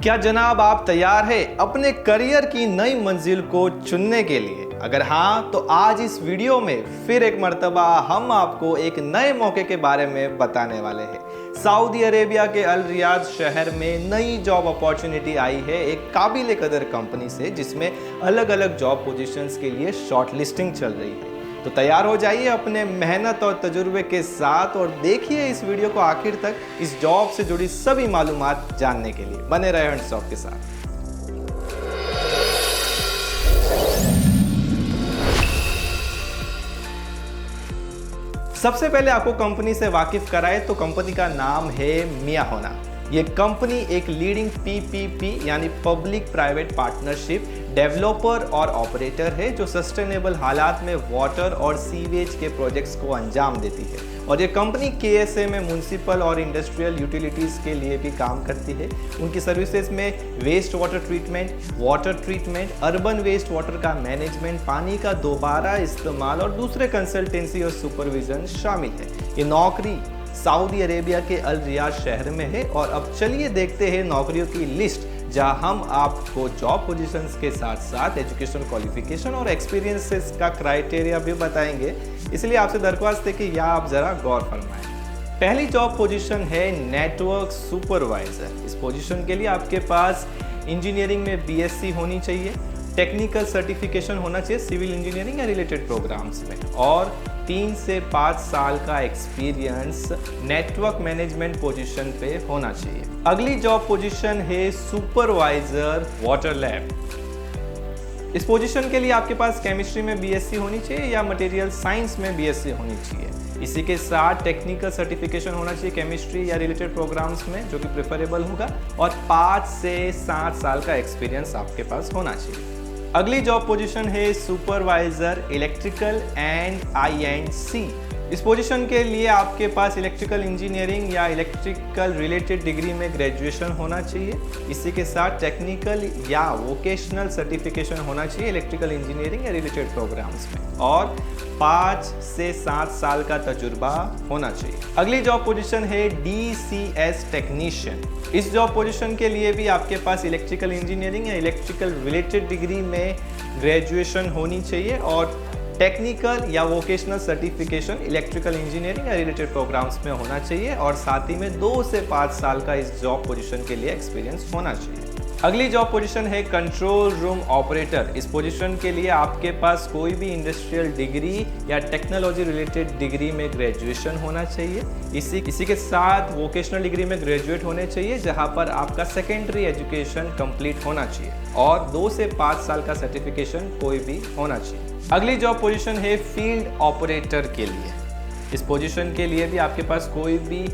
क्या जनाब आप तैयार हैं अपने करियर की नई मंजिल को चुनने के लिए? अगर हाँ तो आज इस वीडियो में फिर एक मर्तबा हम आपको एक नए मौके के बारे में बताने वाले हैं। सऊदी अरेबिया के अल रियाद शहर में नई जॉब अपॉर्चुनिटी आई है एक काबिल कदर कंपनी से, जिसमें अलग अलग जॉब पोजीशंस के लिए शॉर्ट लिस्टिंग चल रही है। तो तैयार हो जाइए अपने मेहनत और तजुर्बे के साथ और देखिए इस वीडियो को आखिर तक, इस जॉब से जुड़ी सभी मालूमात जानने के लिए बने रहे हंट्स जॉब के साथ। सबसे पहले आपको कंपनी से वाकिफ कराए तो कंपनी का नाम है मियां होना। ये कंपनी एक लीडिंग पीपीपी यानी पब्लिक प्राइवेट पार्टनरशिप डेवलपर और ऑपरेटर है, जो सस्टेनेबल हालात में वाटर और सीवेज के प्रोजेक्ट्स को अंजाम देती है। और ये कंपनी केएसए में म्युनिसिपल और इंडस्ट्रियल यूटिलिटीज़ के लिए भी काम करती है। उनकी सर्विसेज में waste water treatment, urban waste water का मैनेजमेंट, पानी का दोबारा इस्तेमाल और दूसरे कंसल्टेंसी और सुपरविजन शामिल है। ये नौकरी सऊदी अरेबिया के अल रियाद शहर में है। और अब चलिए देखते हैं नौकरियों की लिस्ट, जहां हम आपको जॉब पोजीशंस के साथ साथ एजुकेशन क्वालिफिकेशन और एक्सपीरियंसेस का क्राइटेरिया भी बताएंगे। इसलिए आपसे दरख्वास्त है कि यह आप जरा गौर फरमाएं। पहली जॉब पोजीशन है नेटवर्क सुपरवाइजर। इस पोजीशन के लिए आपके पास इंजीनियरिंग में बीएससी होनी चाहिए, टेक्निकल सर्टिफिकेशन होना चाहिए सिविल इंजीनियरिंग या रिलेटेड प्रोग्राम्स में, और 3 से 5 साल का एक्सपीरियंस नेटवर्क मैनेजमेंट पोजीशन पे होना चाहिए। अगली जॉब पोजीशन है सुपरवाइजर वाटर लैब। इस पोजीशन के लिए आपके पास केमिस्ट्री में बीएससी होनी चाहिए या मटेरियल साइंस में बीएससी होनी चाहिए। इसी के साथ टेक्निकल सर्टिफिकेशन होना चाहिए केमिस्ट्री या रिलेटेड प्रोग्राम्स में, जो कि प्रेफरेबल होगा, और 5 से 7 साल का एक्सपीरियंस आपके पास होना चाहिए। अगली जॉब पोजीशन है सुपरवाइजर इलेक्ट्रिकल एंड आई&सी। इस पोजीशन के लिए आपके पास इलेक्ट्रिकल इंजीनियरिंग या इलेक्ट्रिकल रिलेटेड डिग्री में ग्रेजुएशन होना चाहिए। इसी के साथ टेक्निकल या वोकेशनल सर्टिफिकेशन होना चाहिए इलेक्ट्रिकल इंजीनियरिंग या रिलेटेड प्रोग्राम्स में, और 5 से 7 साल का तजुर्बा होना चाहिए। अगली जॉब पोजीशन है DCS टेक्नीशियन। इस जॉब पोजीशन के लिए भी आपके पास इलेक्ट्रिकल इंजीनियरिंग या इलेक्ट्रिकल रिलेटेड डिग्री में ग्रेजुएशन होनी चाहिए और टेक्निकल या वोकेशनल सर्टिफिकेशन इलेक्ट्रिकल इंजीनियरिंग या रिलेटेड प्रोग्राम्स में होना चाहिए, और साथ ही में 2 से 5 साल का इस जॉब पोजीशन के लिए एक्सपीरियंस होना चाहिए। अगली जॉब पोजीशन है कंट्रोल रूम ऑपरेटर। इस पोजीशन के लिए आपके पास कोई भी इंडस्ट्रियल डिग्री या टेक्नोलॉजी रिलेटेड डिग्री में ग्रेजुएशन होना चाहिए। इसी के साथ वोकेशनल डिग्री में ग्रेजुएट होने चाहिए, जहां पर आपका सेकेंडरी एजुकेशन कंप्लीट होना चाहिए, और 2 से 5 साल का सर्टिफिकेशन कोई भी होना चाहिए। अगली जॉब पोजीशन है फील्ड ऑपरेटर के लिए। इस पोजीशन के लिए भी आपके पास कोई भी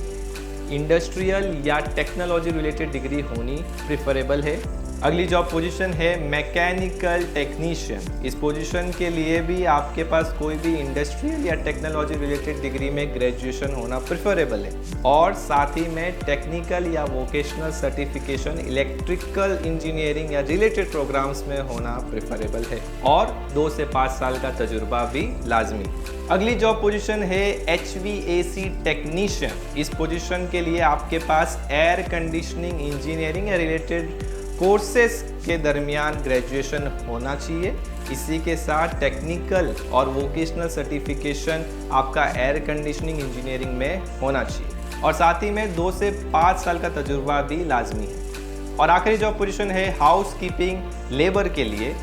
इंडस्ट्रियल या टेक्नोलॉजी रिलेटेड डिग्री होनी प्रेफरेबल है। अगली जॉब पोजीशन है मैकेनिकल टेक्नीशियन। इस पोजीशन के लिए भी आपके पास कोई भी इंडस्ट्रियल या टेक्नोलॉजी रिलेटेड डिग्री में ग्रेजुएशन होना प्रेफरेबल है, और साथ ही में टेक्निकल या वोकेशनल सर्टिफिकेशन इलेक्ट्रिकल इंजीनियरिंग या रिलेटेड प्रोग्राम्स में होना प्रेफरेबल है, और 2 से 5 साल का तजुर्बा भी लाजमी। अगली जॉब पोजीशन है HVAC टेक्नीशियन। इस पोजीशन के लिए आपके पास एयर कंडीशनिंग इंजीनियरिंग या रिलेटेड कोर्सेस के दरमियान ग्रेजुएशन होना चाहिए। इसी के साथ टेक्निकल और वोकेशनल सर्टिफिकेशन आपका एयर कंडीशनिंग इंजीनियरिंग में होना चाहिए, और साथ ही में 2 से 5 साल का तजुर्बा भी लाजमी है। और आखिरी जॉब पोजीशन है हाउस कीपिंग लेबर के लिए,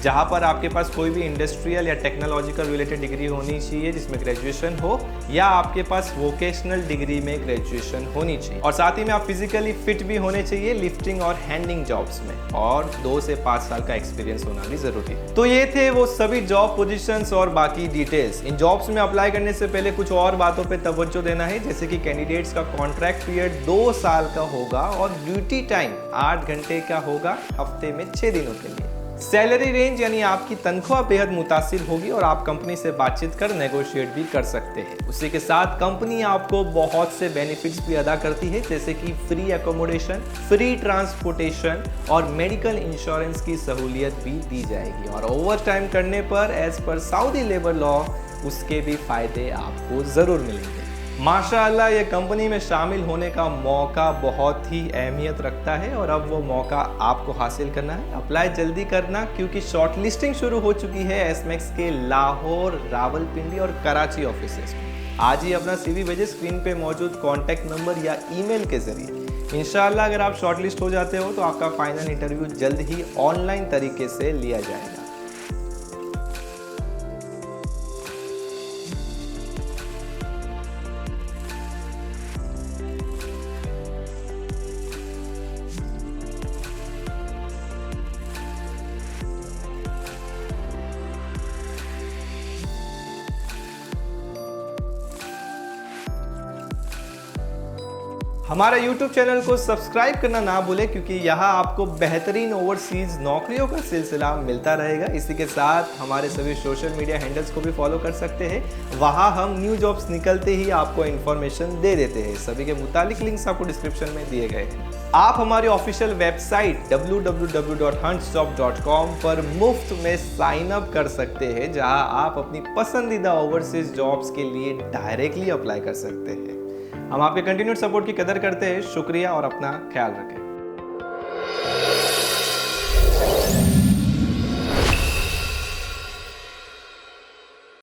जहां पर आपके पास कोई भी इंडस्ट्रियल या टेक्नोलॉजिकल रिलेटेड डिग्री होनी चाहिए जिसमें ग्रेजुएशन हो, या आपके पास वोकेशनल डिग्री में ग्रेजुएशन होनी चाहिए, और साथ ही में आप फिजिकली फिट भी होने चाहिए लिफ्टिंग और हैंडिंग जॉब्स में, और 2 से 5 साल का एक्सपीरियंस होना भी जरूरी है। तो ये थे वो सभी जॉब पोजीशंस और बाकी डिटेल्स। इन जॉब्स में अप्लाई करने से पहले कुछ और बातों पे तवज्जो देना है, जैसे कि कैंडिडेट्स का कॉन्ट्रैक्ट पीरियड 2 साल का होगा और ड्यूटी टाइम 8 घंटे का होगा हफ्ते में 6 दिनों के लिए। सैलरी रेंज यानी आपकी तनख्वाह बेहद मुतासिर होगी और आप कंपनी से बातचीत कर नेगोशिएट भी कर सकते हैं। उसी के साथ कंपनी आपको बहुत से बेनिफिट्स भी अदा करती है, जैसे कि फ्री एकोमोडेशन, फ्री ट्रांसपोर्टेशन और मेडिकल इंश्योरेंस की सहूलियत भी दी जाएगी, और ओवर टाइम करने पर as per Saudi labour law उसके भी फायदे आपको ज़रूर मिलेंगे। माशाअल्लाह ये कंपनी में शामिल होने का मौका बहुत ही अहमियत रखता है और अब वो मौका आपको हासिल करना है। अप्लाई जल्दी करना क्योंकि शॉर्ट लिस्टिंग शुरू हो चुकी है एसमेक्स के लाहौर, रावलपिंडी और कराची ऑफिसेस में। आज ही अपना CV भेजें स्क्रीन पे मौजूद कॉन्टैक्ट नंबर या ईमेल के जरिए। इंशाल्लाह अगर आप शॉर्ट लिस्ट हो जाते हो तो आपका फाइनल इंटरव्यू जल्द ही ऑनलाइन तरीके से लिया जाएगा। हमारे YouTube चैनल को सब्सक्राइब करना ना भूलें क्योंकि यहाँ आपको बेहतरीन ओवरसीज नौकरियों का सिलसिला मिलता रहेगा। इसी के साथ हमारे सभी सोशल मीडिया हैंडल्स को भी फॉलो कर सकते हैं। वहाँ हम न्यू जॉब्स निकलते ही आपको इन्फॉर्मेशन दे देते हैं। सभी के मुतालिक लिंक्स आपको डिस्क्रिप्शन में दिए गए हैं। आप हमारी ऑफिशियल वेबसाइट www.hunchjob.com पर मुफ्त में साइन अप कर सकते हैं, जहां आप अपनी पसंदीदा ओवरसीज जॉब्स के लिए डायरेक्टली अप्लाई कर सकते हैं। हम आपके कंटिन्यूड सपोर्ट की कदर करते हैं। शुक्रिया और अपना ख्याल रखें।